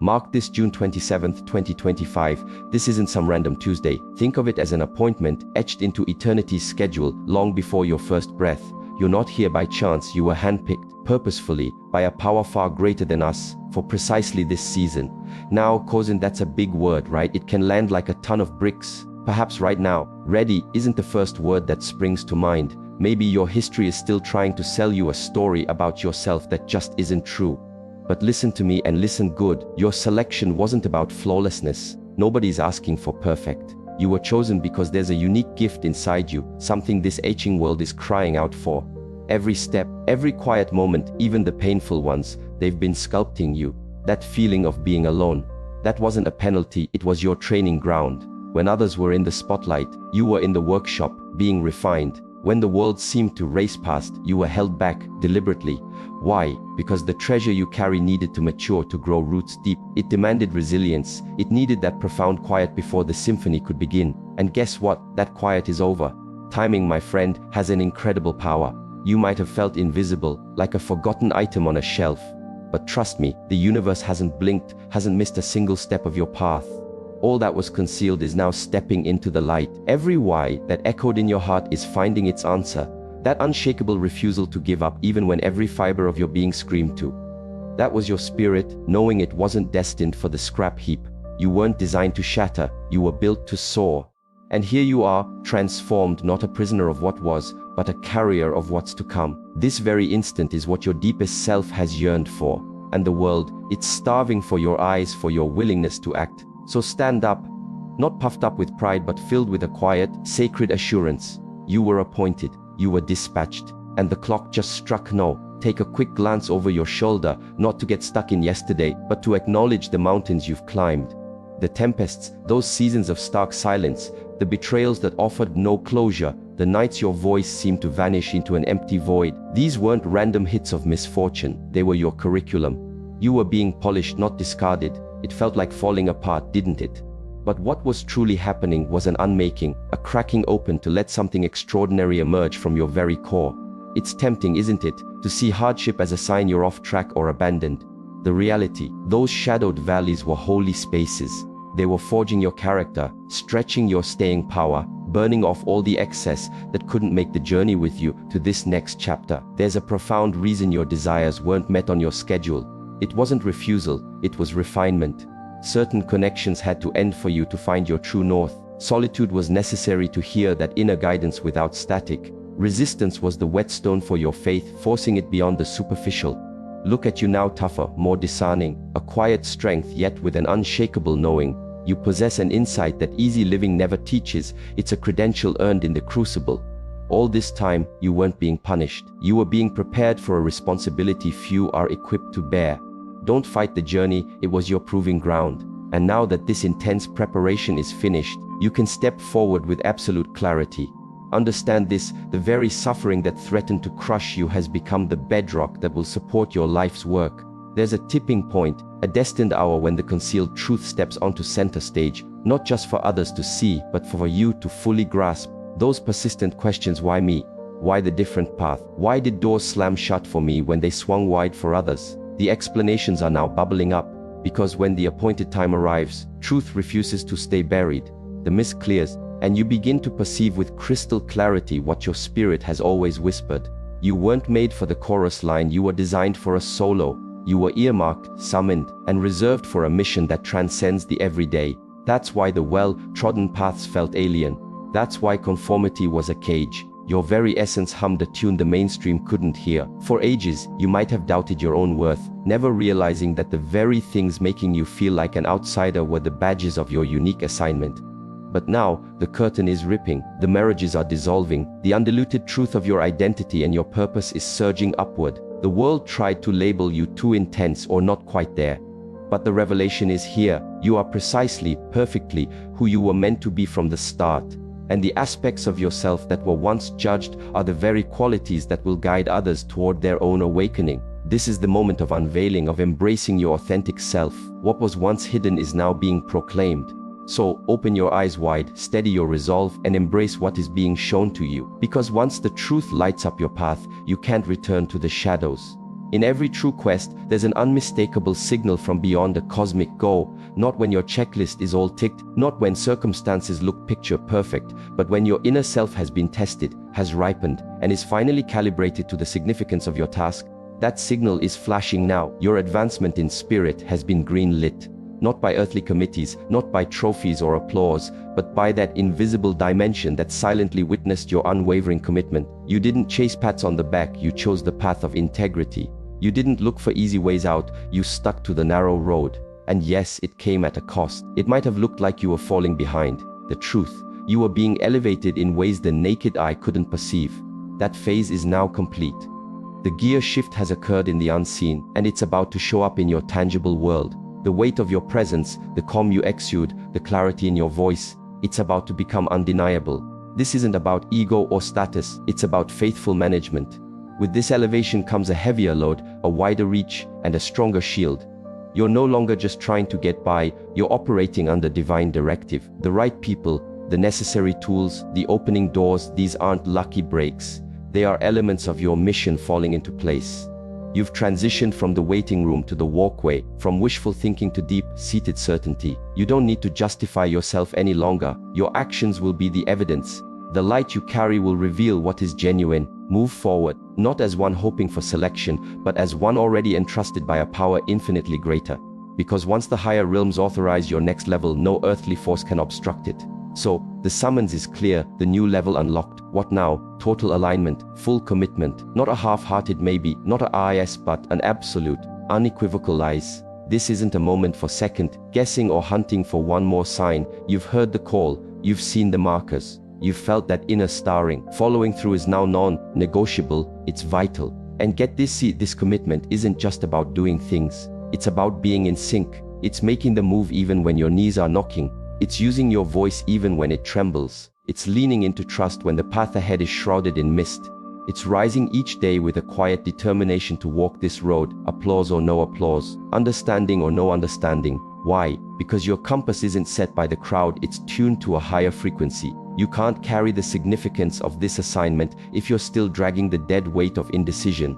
Mark this June 27th, 2025. This isn't some random Tuesday. Think of it as an appointment etched into eternity's schedule long before your first breath. You're not here by chance. You were handpicked purposefully by a power far greater than us for precisely this season. Now, cousin, that's a big word, right? It can land like a ton of bricks. Perhaps right now, ready isn't the first word that springs to mind. Maybe your history is still trying to sell you a story about yourself that just isn't true. But listen to me, and listen good. Your selection wasn't about flawlessness. Nobody's asking for perfect. You were chosen because there's a unique gift inside you, something this aging world is crying out for. Every step, every quiet moment, even the painful ones, they've been sculpting you. That feeling of being alone, that wasn't a penalty, it was your training ground. When others were in the spotlight, you were in the workshop, being refined. When the world seemed to race past, you were held back, deliberately. Why? Because the treasure you carry needed to mature, to grow roots deep. It demanded resilience. It needed that profound quiet before the symphony could begin. And guess what? That quiet is over. Timing, my friend, has an incredible power. You might have felt invisible, like a forgotten item on a shelf. But trust me, the universe hasn't blinked, hasn't missed a single step of your path. All that was concealed is now stepping into the light. Every why that echoed in your heart is finding its answer. That unshakable refusal to give up even when every fiber of your being screamed to. That was your spirit, knowing it wasn't destined for the scrap heap. You weren't designed to shatter, you were built to soar. And here you are, transformed, not a prisoner of what was, but a carrier of what's to come. This very instant is what your deepest self has yearned for. And the world, it's starving for your eyes, for your willingness to act. So stand up, not puffed up with pride, but filled with a quiet, sacred assurance. You were appointed, you were dispatched, and the clock just struck now. Take a quick glance over your shoulder, not to get stuck in yesterday, but to acknowledge the mountains you've climbed. The tempests, those seasons of stark silence, the betrayals that offered no closure, the nights your voice seemed to vanish into an empty void. These weren't random hits of misfortune, they were your curriculum. You were being polished, not discarded. It felt like falling apart, didn't it? But what was truly happening was an unmaking, a cracking open to let something extraordinary emerge from your very core. It's tempting, isn't it, to see hardship as a sign you're off track or abandoned. The reality, those shadowed valleys were holy spaces. They were forging your character, stretching your staying power, burning off all the excess that couldn't make the journey with you to this next chapter. There's a profound reason your desires weren't met on your schedule. It wasn't refusal, it was refinement. Certain connections had to end for you to find your true north. Solitude was necessary to hear that inner guidance without static. Resistance was the whetstone for your faith, forcing it beyond the superficial. Look at you now, tougher, more discerning, a quiet strength yet with an unshakable knowing. You possess an insight that easy living never teaches. It's a credential earned in the crucible. All this time, you weren't being punished. You were being prepared for a responsibility few are equipped to bear. Don't fight the journey, it was your proving ground. And now that this intense preparation is finished, you can step forward with absolute clarity. Understand this, the very suffering that threatened to crush you has become the bedrock that will support your life's work. There's a tipping point, a destined hour when the concealed truth steps onto center stage, not just for others to see, but for you to fully grasp. Those persistent questions, why me? Why the different path? Why did doors slam shut for me when they swung wide for others? The explanations are now bubbling up, because when the appointed time arrives, truth refuses to stay buried. The mist clears, and you begin to perceive with crystal clarity what your spirit has always whispered. You weren't made for the chorus line, you were designed for a solo. You were earmarked, summoned, and reserved for a mission that transcends the everyday. That's why the well-trodden paths felt alien. That's why conformity was a cage. Your very essence hummed a tune the mainstream couldn't hear. For ages, you might have doubted your own worth, never realizing that the very things making you feel like an outsider were the badges of your unique assignment. But now, the curtain is ripping, the marriages are dissolving, the undiluted truth of your identity and your purpose is surging upward. The world tried to label you too intense or not quite there. But the revelation is here. You are precisely, perfectly, who you were meant to be from the start. And the aspects of yourself that were once judged are the very qualities that will guide others toward their own awakening. This is the moment of unveiling, of embracing your authentic self. What was once hidden is now being proclaimed. So, open your eyes wide, steady your resolve, and embrace what is being shown to you. Because once the truth lights up your path, you can't return to the shadows. In every true quest, there's an unmistakable signal from beyond a cosmic go, not when your checklist is all ticked, not when circumstances look picture perfect, but when your inner self has been tested, has ripened, and is finally calibrated to the significance of your task. That signal is flashing now. Your advancement in spirit has been green-lit. Not by earthly committees, not by trophies or applause, but by that invisible dimension that silently witnessed your unwavering commitment. You didn't chase pats on the back, you chose the path of integrity. You didn't look for easy ways out, you stuck to the narrow road. And yes, it came at a cost. It might have looked like you were falling behind. The truth, you were being elevated in ways the naked eye couldn't perceive. That phase is now complete. The gear shift has occurred in the unseen, and it's about to show up in your tangible world. The weight of your presence, the calm you exude, the clarity in your voice, it's about to become undeniable. This isn't about ego or status, it's about faithful management. With this elevation comes a heavier load, a wider reach, and a stronger shield. You're no longer just trying to get by, you're operating under divine directive. The right people, the necessary tools, the opening doors, these aren't lucky breaks. They are elements of your mission falling into place. You've transitioned from the waiting room to the walkway, from wishful thinking to deep-seated certainty. You don't need to justify yourself any longer. Your actions will be the evidence. The light you carry will reveal what is genuine. Move forward, not as one hoping for selection, but as one already entrusted by a power infinitely greater. Because once the higher realms authorize your next level, no earthly force can obstruct it. So, the summons is clear, the new level unlocked. What now? Total alignment, full commitment, not a half-hearted maybe, not a yes but an absolute, unequivocal lies. This isn't a moment for second guessing or hunting for one more sign. You've heard the call, you've seen the markers, you've felt that inner starring. Following through is now non-negotiable, it's vital. And get this, this commitment isn't just about doing things, it's about being in sync. It's making the move even when your knees are knocking. It's using your voice even when it trembles. It's leaning into trust when the path ahead is shrouded in mist. It's rising each day with a quiet determination to walk this road, applause or no applause, understanding or no understanding. Why? Because your compass isn't set by the crowd, it's tuned to a higher frequency. You can't carry the significance of this assignment if you're still dragging the dead weight of indecision.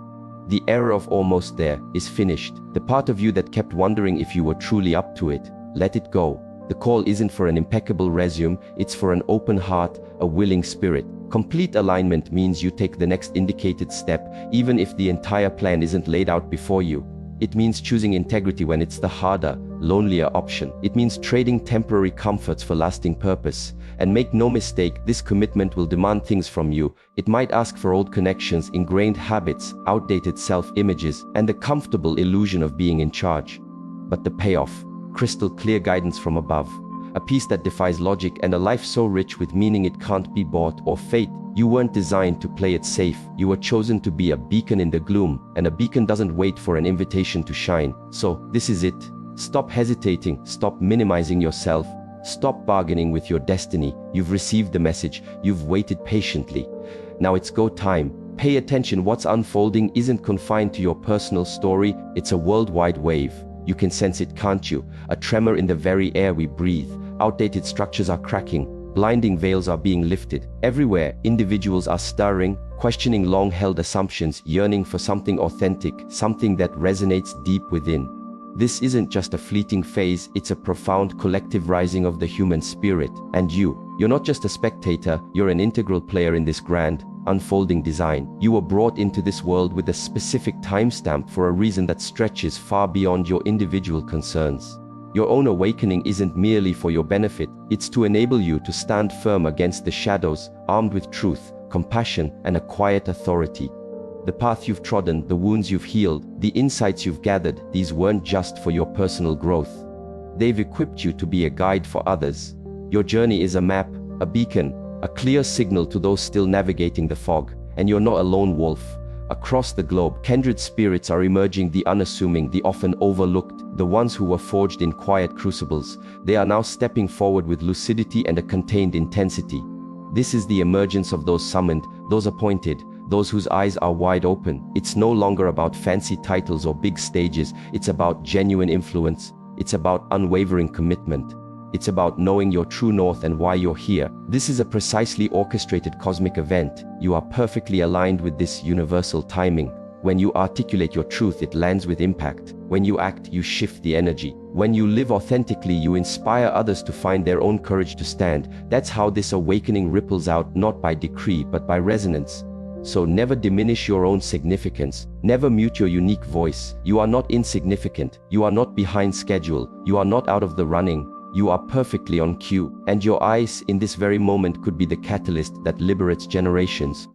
The era of almost there is finished. The part of you that kept wondering if you were truly up to it, let it go. The call isn't for an impeccable resume, it's for an open heart, a willing spirit. Complete alignment means you take the next indicated step, even if the entire plan isn't laid out before you. It means choosing integrity when it's the harder, lonelier option. It means trading temporary comforts for lasting purpose. And make no mistake, this commitment will demand things from you. It might ask for old connections, ingrained habits, outdated self-images, and the comfortable illusion of being in charge. But the payoff, crystal clear guidance from above, a peace that defies logic, and a life so rich with meaning it can't be bought or fate. You weren't designed to play it safe, you were chosen to be a beacon in the gloom, and a beacon doesn't wait for an invitation to shine. So, this is it. Stop hesitating, stop minimizing yourself, stop bargaining with your destiny. You've received the message, you've waited patiently. Now it's go time. Pay attention, what's unfolding isn't confined to your personal story, it's a worldwide wave. You can sense it, can't you? A tremor in the very air we breathe. Outdated structures are cracking. Blinding veils are being lifted. Everywhere, individuals are stirring, questioning long-held assumptions, yearning for something authentic, something that resonates deep within. This isn't just a fleeting phase, it's a profound collective rising of the human spirit. And you're not just a spectator, you're an integral player in this grand, unfolding design. You were brought into this world with a specific timestamp for a reason that stretches far beyond your individual concerns. Your own awakening isn't merely for your benefit, it's to enable you to stand firm against the shadows, armed with truth, compassion, and a quiet authority. The path you've trodden, the wounds you've healed, the insights you've gathered, these weren't just for your personal growth. They've equipped you to be a guide for others. Your journey is a map, a beacon, a clear signal to those still navigating the fog. And you're not a lone wolf. Across the globe, kindred spirits are emerging, the unassuming, the often overlooked, the ones who were forged in quiet crucibles. They are now stepping forward with lucidity and a contained intensity. This is the emergence of those summoned, those appointed, those whose eyes are wide open. It's no longer about fancy titles or big stages, it's about genuine influence, it's about unwavering commitment. It's about knowing your true north and why you're here. This is a precisely orchestrated cosmic event. You are perfectly aligned with this universal timing. When you articulate your truth, it lands with impact. When you act, you shift the energy. When you live authentically, you inspire others to find their own courage to stand. That's how this awakening ripples out, not by decree, but by resonance. So never diminish your own significance. Never mute your unique voice. You are not insignificant. You are not behind schedule. You are not out of the running. You are perfectly on cue. And your eyes in this very moment could be the catalyst that liberates generations.